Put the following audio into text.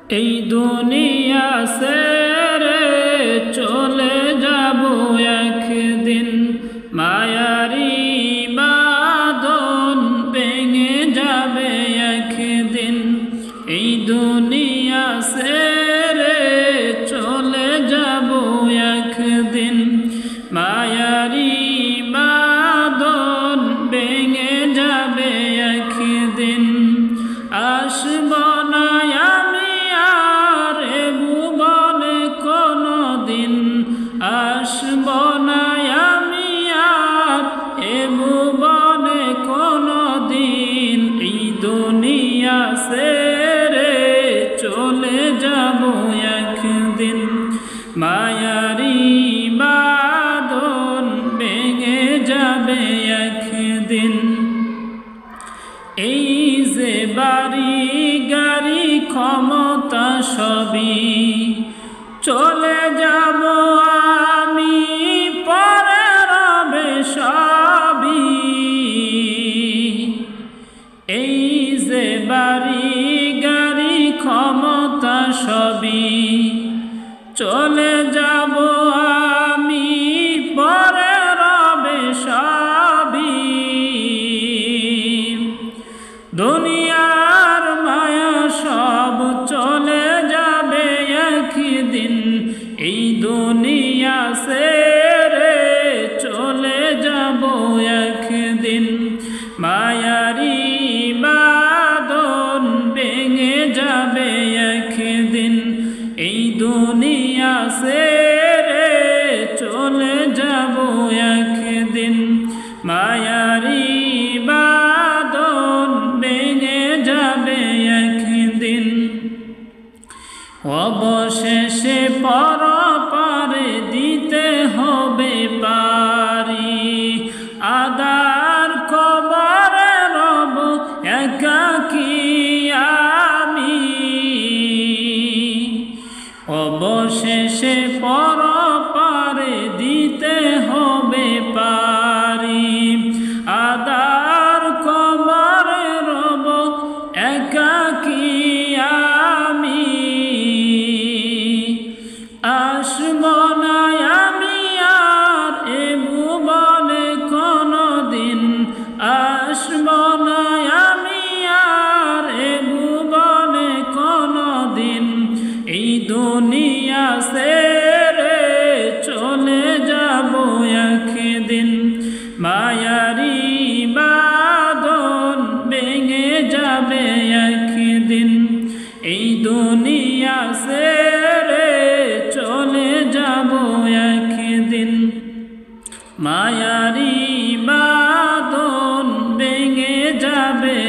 এই দুনিয়া ছেড়ে চলে যাব একদিন, মায়ারি বাঁধন ভেঙে যাবে একদিন। এই দুনিয়া ছেড়ে চলে যাব একদিন, মায়ারি বাঁধন ভেঙে যাবে একদিন। আসব না আমি আর এ ভুবনে কোনদিন, আসব না আমি আর এ ভুবনে কোনদিন। এই দুনিয়া ছেড়ে চলে যাব একদিন, মায়ারি বাঁধন ভেঙে যাবে একদিন। এই যে বাড়ি গাড়ি ক্ষমতা সবই চলে যাব আমি, পরে রবে সবই। এই যে বাড়ি গাড়ি ক্ষমতা সবই চলে যাব আমি, পরে রবে সবই। দুনিয়ার মায়া সব চলে যাবে একদিন, এই দুনিয়া ছেড়ে চলে যাব একদিন, মায়ারি বাঁধন ভেঙে যাবে একদিন। এই দুনিয়া ছেড়ে চলে যাব একদিন, মায়ারি বাঁধন ভেঙে যাবে একদিন। অবশেষে পরপারে দিতে হবে পারি, আদার কবরে রব একাকী আমি। অবশেষে পরপারে দিতে হবে পারি, আদার কবরে রব একাকী আমি। আসব না আমি আর এ ভুবনে কোনদিন, আসব না আমি আর এ ভুবনে কোনদিন। এই দুনিয়া ছেড়ে চলে যাব একদিন, মায়ারি বাঁধন ভেঙে যাবে একদিন। এই দুনিয়া ছেড়ে চলে যাব একদিন, মায়ারি বাঁধন ভেঙে যাবে